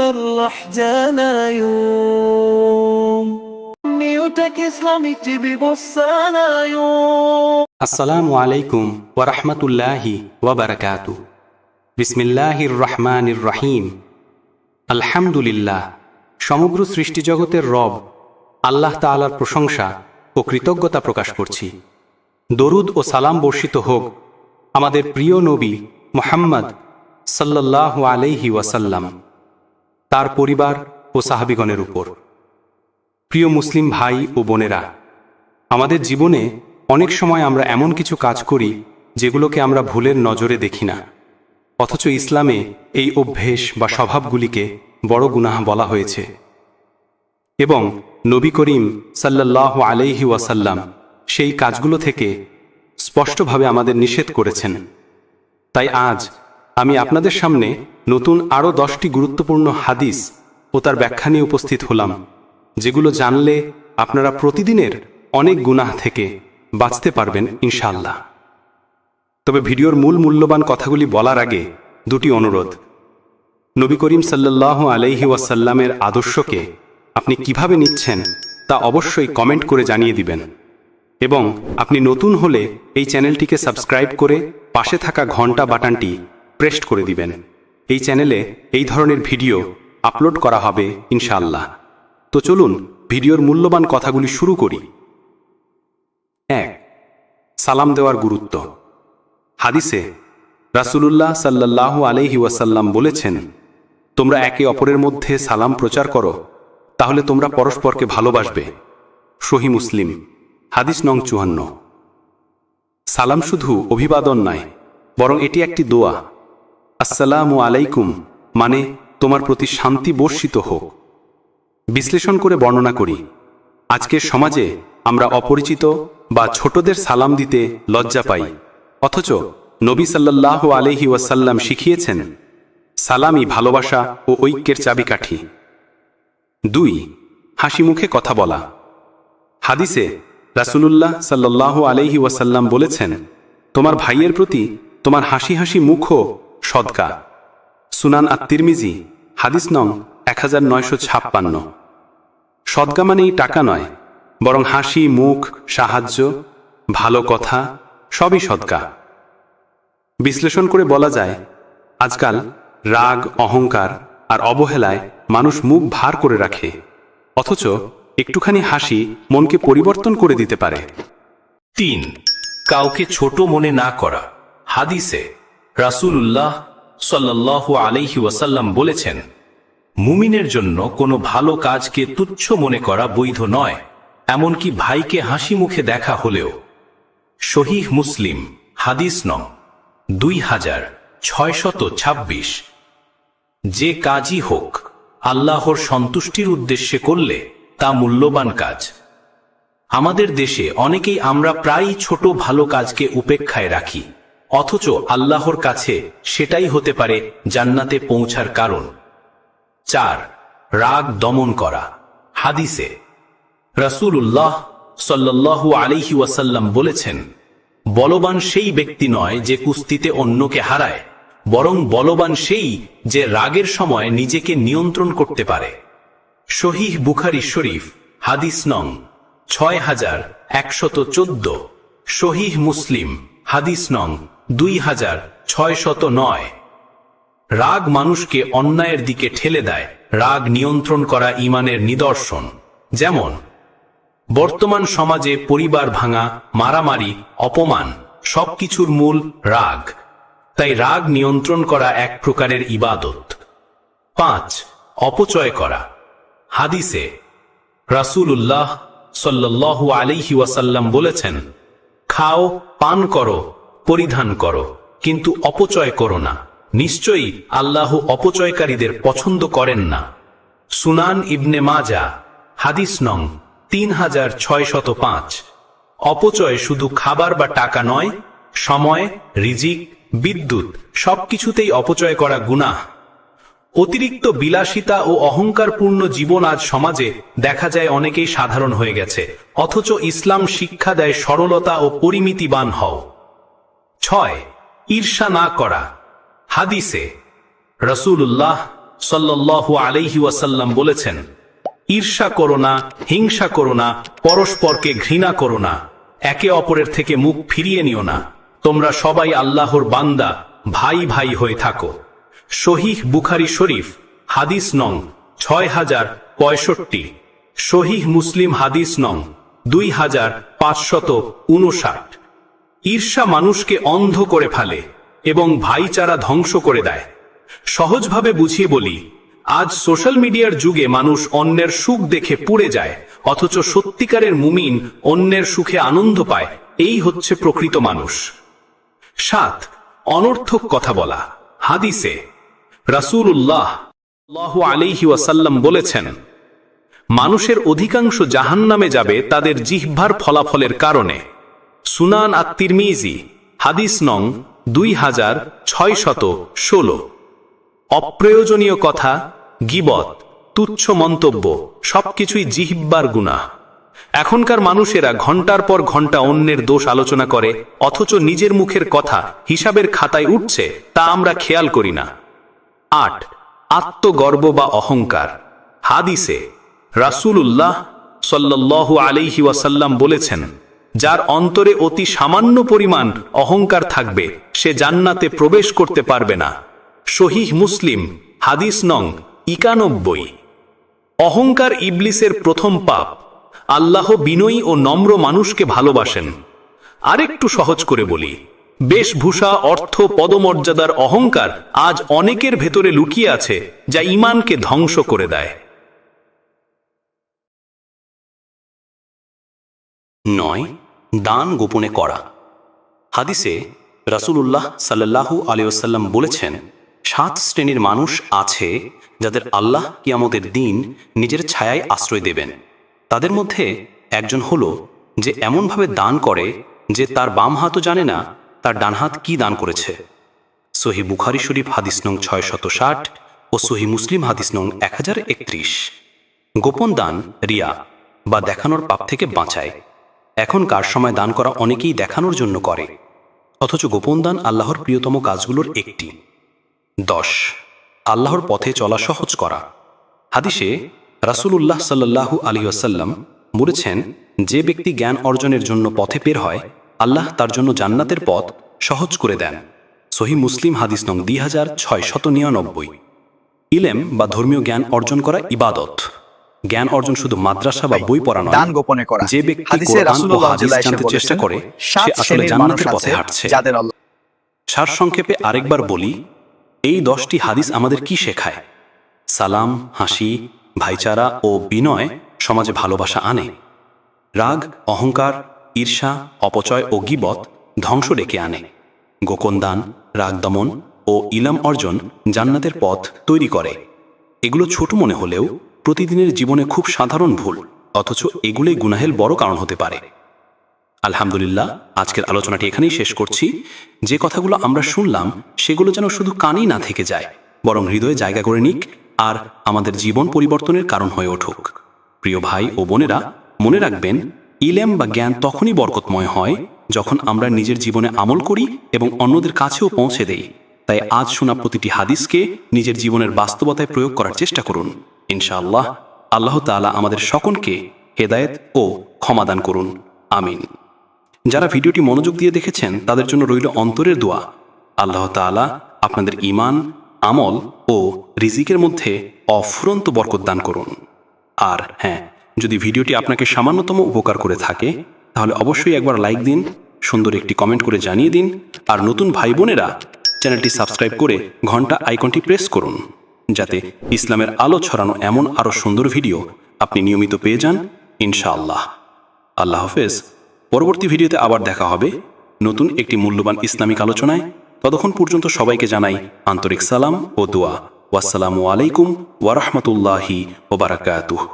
مرح جانا يوم نيوتك إسلامي تبي بصانا يوم আসসালামু আলাইকুম ওয়া রাহমাতুল্লাহি ওয়া বারাকাতুহু। বিসমিল্লাহির রহমানির রহিম। আলহামদুলিল্লাহ, সমগ্র সৃষ্টিজগতের রব আল্লাহ তাআলার প্রশংসা ও কৃতজ্ঞতা প্রকাশ করছি। দরুদ ও সালাম বর্ষিত হোক আমাদের প্রিয় নবী মুহাম্মদ সাল্লাল্লাহু আলাইহি ওয়াসাল্লাম, তার পরিবার ও সাহাবীগণের উপর। প্রিয় মুসলিম ভাই ও বোনেরা, আমাদের জীবনে অনেক সময় আমরা এমন কিছু কাজ করি যেগুলোকে আমরা ভুলের নজরে দেখি না, অথচ ইসলামে এই অভ্যেস বা স্বভাবগুলিকে বড় গুনাহ বলা হয়েছে এবং নবী করিম সাল্লাল্লাহু আলাইহি ওয়াসাল্লাম সেই কাজগুলো থেকে স্পষ্টভাবে আমাদের নিষেধ করেছেন। তাই আজ আমি আপনাদের সামনে নতুন আরও 10টি গুরুত্বপূর্ণ হাদিস ও তার ব্যাখ্যা নিয়ে উপস্থিত হলাম, যেগুলো জানলে আপনারা প্রতিদিনের অনেক গুনাহ থেকে বাঁচতে পারবেন ইনশাআল্লাহ। তবে ভিডিওর মূল্যবান কথাগুলি বলার আগে দুটি অনুরোধ। নবী করিম সাল্লাল্লাহু আলাইহি ওয়াসাল্লামের আদর্শকে আপনি কিভাবে নিচ্ছেন তা অবশ্যই কমেন্ট করে জানিয়ে দিবেন, এবং আপনি নতুন হলে এই চ্যানেলটিকে সাবস্ক্রাইব করে পাশে থাকা ঘন্টা বাটনটি প্রেস করে দিবেন। এই চ্যানেলে এই ধরনের ভিডিও আপলোড করা হবে ইনশাআল্লাহ। তো চলুন ভিডিওর মূল্যবান কথাগুলি শুরু করি। 1. সালাম দেওয়ার গুরুত্ব। হাদিসে রাসূলুল্লাহ সাল্লাল্লাহু আলাইহি ওয়াসাল্লাম বলেছেন, তোমরা একে অপরের মধ্যে সালাম প্রচার করো, তাহলে তোমরা পরস্পরকে ভালোবাসবে। সহিহ মুসলিম, হাদিস নং 54। সালাম শুধু অভিবাদন নয়, বরং এটি একটি দোয়া। আসসালামু আলাইকুম মানে তোমার প্রতি শান্তি বর্ষিত হোক। বিশ্লেষণ করে বর্ণনা করি। আজকের সমাজে আমরা অপরিচিত বা ছোটদের সালাম দিতে লজ্জা পাই, অথচ নবী সাল্লাল্লাহু আলাইহি ওয়াসাল্লাম শিখিয়েছেন সালামই ভালোবাসা ও ঐক্যের চাবিকাঠি। 2. হাসি মুখে কথা বলা। হাদিসে রাসূলুল্লাহ সাল্লাল্লাহু আলাইহি ওয়াসাল্লাম বলেছেন, তোমার ভাইয়ের প্রতি তোমার হাসি হাসি মুখও সদকা। সুনান আত-তিরমিজি, হাদিস নং 1956। সদকা মানেই টাকা নয়, বরং হাসি মুখ, সাহায্য, ভালো কথা সবই সদকা। বিশ্লেষণ করে বলা যায়, আজকাল রাগ, অহংকার আর অবহেলায় মানুষ মুখ ভার করে রাখে, অথচ একটুখানি হাসি মনকে পরিবর্তন করে দিতে পারে। 3. কাউকে ছোট মনে না করা। হাদিসে রাসূলুল্লাহ সাল্লাল্লাহু আলাইহি ওয়াসাল্লাম বলেছেন, মুমিনের জন্য কোনো ভালো কাজকে তুচ্ছ মনে করা বৈধ নয়, এমনকি ভাইকে হাসি মুখে দেখা হলেও। সহিহ মুসলিম, হাদিস নং 2626। যে কাজই হোক আল্লাহর সন্তুষ্টির উদ্দেশ্যে করলে তা মূল্যবান কাজ। আমাদের দেশে অনেকেই আমরা প্রায়ই ছোট ভালো কাজকে উপেক্ষায় রাখি, অথচ আল্লাহর কাছে সেটাই হতে পারে জান্নাতে পৌঁছার কারণ। 4. রাগ দমন করা। হাদিসে রাসূলুল্লাহ সাল্লাল্লাহু আলাইহি ওয়াসাল্লাম বলেছেন, বলবান সেই ব্যক্তি নয় যে কুস্তিতে অন্যকে হারায়, বরং বলবান সেই যে রাগের সময় নিজেকে নিয়ন্ত্রণ করতে পারে। সহিহ বুখারী শরীফ, হাদিস নং 6114। সহিহ মুসলিম, হাদিস নং 2609। রাগ মানুষকে অন্যায়ের দিকে ঠেলে দেয়। রাগ নিয়ন্ত্রণ করা ঈমানের নিদর্শন। যেমন বর্তমান সমাজে পরিবার ভাঙা, মারামারি, অপমান সবকিছুর মূল রাগ। তাই রাগ নিয়ন্ত্রণ করা এক প্রকারের ইবাদত। 5. অপচয় করা। হাদিসে রাসূলুল্লাহ সাল্লাল্লাহু আলাইহি ওয়াসাল্লাম বলেছেন, খাও, পান করো, পরিধান করো, কিন্তু অপচয় করো না। নিশ্চয়ই আল্লাহ অপচয়কারীদের পছন্দ করেন না। সুনান ইবনে মাজাহ, হাদিস নং 3605। অপচয় শুধু খাবার বা টাকা নয়, সময়, রিজিক, বিদ্যুৎ সবকিছুতেই অপচয় করা গুনাহ। অতিরিক্ত বিলাসিতা ও অহংকারপূর্ণ জীবন আজ সমাজে দেখা যায় অনেকেই সাধারণ হয়ে গেছে, অথচ ইসলাম শিক্ষা দেয় সরলতা ও পরিমিতিবান হও। 6. ঈর্ষা না করা। হাদিসে রাসূলুল্লাহ সাল্লাল্লাহু আলাইহি ওয়াসাল্লাম বলেছেন, ঈর্ষা করো না, হিংসা করো না, পরস্পরকে ঘৃণা করো না, একে অপরের থেকে মুখ ফিরিয়ে নিও না, তোমরা সবাই আল্লাহর বান্দা, ভাই ভাই হয়ে থাকো। সহিহ বুখারী শরীফ হাদিস নং 6065, সহিহ মুসলিম হাদিস নং 2559। ঈর্ষা মানুষকে অন্ধ করে ফেলে এবং ভাইচারা ধ্বংস করে দেয়। সহজভাবে বুঝিয়ে বলি, আজ সোশ্যাল মিডিয়ার যুগে মানুষ অন্যের সুখ দেখে পুড়ে যায়, অথচ সত্যিকারের মুমিন অন্যের সুখে আনন্দ পায়। এই হচ্ছে প্রকৃত মানুষ। 7, অনর্থক কথা বলা। হাদিসে রাসূলুল্লাহ সাল্লাল্লাহু আলাইহি ওয়াসাল্লাম বলেছেন, মানুষের অধিকাংশ জাহান্নামে যাবে তাদের জিহ্বার ফলাফলের কারণে। সুনান আত-তিরমিজি হাদিস নং 2616। অপ্রয়োজনীয় কথা, গীবত, তুচ্ছ মন্তব্য সবকিছুই জিহ্বার গুনাহ। এখনকার মানুষেরা ঘন্টার পর ঘন্টা অন্যের দোষ আলোচনা করে, অথচ নিজের মুখের কথা হিসাবের খাতায় উঠছে তা আমরা খেয়াল করি না। 8, আত্মগর্ব বা অহংকার। হাদিসে রাসূলুল্লাহ সাল্লাল্লাহু আলাইহি ওয়াসাল্লাম বলেছেন, যার অন্তরে অতি সামান্য পরিমাণ অহংকার থাকবে সে জান্নাতে প্রবেশ করতে পারবে না। সহিহ মুসলিম হাদিস নং 91। অহংকার ইবলিসের প্রথম পাপ। আল্লাহ বিনয়ী ও নম্র মানুষকে ভালোবাসেন। আরেকটু সহজ করে বলি, বেশভূষা, অর্থ, পদমর্যাদার অহংকার আজ অনেকের ভেতরে লুকিয়ে আছে, যা ঈমানকে ধ্বংস করে দেয়। 9, দান গোপনে করা। হাদিসে রাসূলুল্লাহ সাল্লাল্লাহু আলাইহি ওয়াসাল্লাম বলেছেন, 7 শ্রেণীর মানুষ আছে যাদের আল্লাহ কিয়ামতের দিন নিজের ছায়ায় আশ্রয় দেবেন। তাদের মধ্যে একজন হলো যে এমনভাবে দান করে যে তার বাম হাতও জানে না তার ডান হাত কি দান করেছে। সহিহ বুখারী শরীফ হাদিস নং 660 ও সহিহ মুসলিম হাদিস নং 1031। গোপন দান রিয়া বা দেখানোর পাপ থেকে বাঁচায়। এখনকার সময় দান করা অনেকেই দেখানোর জন্য করে, অথচ গোপন দান আল্লাহর প্রিয়তম কাজগুলোর একটি। 10, আল্লাহর পথে চলা সহজ করা। হাদিসে রাসূলুল্লাহ সাল্লাল্লাহু আলাইহি ওয়াসাল্লাম বলেছেন, যে ব্যক্তি জ্ঞান অর্জনের জন্য পথে বের হয়, আল্লাহ তার জন্য জান্নাতের পথ সহজ করে দেন। সহিহ মুসলিম হাদিস নং 2699। ইলম বা ধর্মীয় জ্ঞান অর্জন করা ইবাদত। জ্ঞান অর্জন শুধু মাদ্রাসা বা বই পড়া নয়। দান গোপনে করা। যে ব্যক্তি হাদিসে কোরআন ও রাসূলুল্লাহ হাদিস জানতে চেষ্টা করে সে আসলে জান্নাতের পথে হাঁটছে। যাদের আল্লাহ সারসংক্ষেপে আরেকবার বলি, এই 10টি হাদিস আমাদের কি শেখায়? সালাম, হাসি, ভাইচারা ও বিনয় সমাজে ভালোবাসা আনে। রাগ, অহংকার, ঈর্ষা, অপচয় ও গীবত ধ্বংস ডেকে আনে। গোপন দান, রাগ দমন ও ইলম অর্জন জান্নাতের পথ তৈরি করে। এগুলো ছোট মনে হলেও প্রতিদিনের জীবনে খুব সাধারণ ভুল, অথচ এগুলোই গুনাহের বড় কারণ হতে পারে। আলহামদুলিল্লাহ, আজকের আলোচনাটি এখানেই শেষ করছি। যে কথাগুলো আমরা শুনলাম সেগুলো যেন শুধু কানেই না থেকে যায়, বরং হৃদয়ে জায়গা করে নিক আর আমাদের জীবন পরিবর্তনের কারণ হয়ে উঠুক। প্রিয় ভাই ও বোনেরা, মনে রাখবেন, ইলম বা জ্ঞান তখনই বরকতময় হয় যখন আমরা নিজের জীবনে আমল করি এবং অন্যদের কাছেও পৌঁছে দেই। তাই আজ শোনা প্রতিটি হাদিসকে নিজের জীবনের বাস্তবতায় প্রয়োগ করার চেষ্টা করুন। ইনশাআল্লাহ আল্লাহ তাআলা আমাদের সকলকে হেদায়েত ও ক্ষমাদান করুন। আমিন। যারা ভিডিওটি মনোযোগ দিয়ে দেখেছেন তাদের জন্য রইল অন্তরের দোয়া, আল্লাহ তাআলা আপনাদের ঈমান, আমল ও রিজিকের মধ্যে অফুরন্ত বরকত দান করুন। আর হ্যাঁ, যদি ভিডিওটি আপনাকে সামান্যতম উপকার করে থাকে তাহলে অবশ্যই একবার লাইক দিন, সুন্দর একটি কমেন্ট করে জানিয়ে দিন, আর নতুন ভাই বোনেরা চ্যানেলটি সাবস্ক্রাইব করে ঘন্টা আইকনটি প্রেস করুন, যাতে ইসলামের আলো ছড়ানো এমন আরও সুন্দর ভিডিও আপনি নিয়মিত পেয়ে যান ইনশাআল্লাহ। আল্লাহ হাফেজ। পরবর্তী ভিডিওতে আবার দেখা হবে নতুন একটি মূল্যবান ইসলামিক আলোচনায়। ততক্ষণ পর্যন্ত সবাইকে জানাই আন্তরিক সালাম ও দোয়া। ওয়াসসালামু আলাইকুম ওয়া রাহমাতুল্লাহি ওয়া বারাকাতুহু।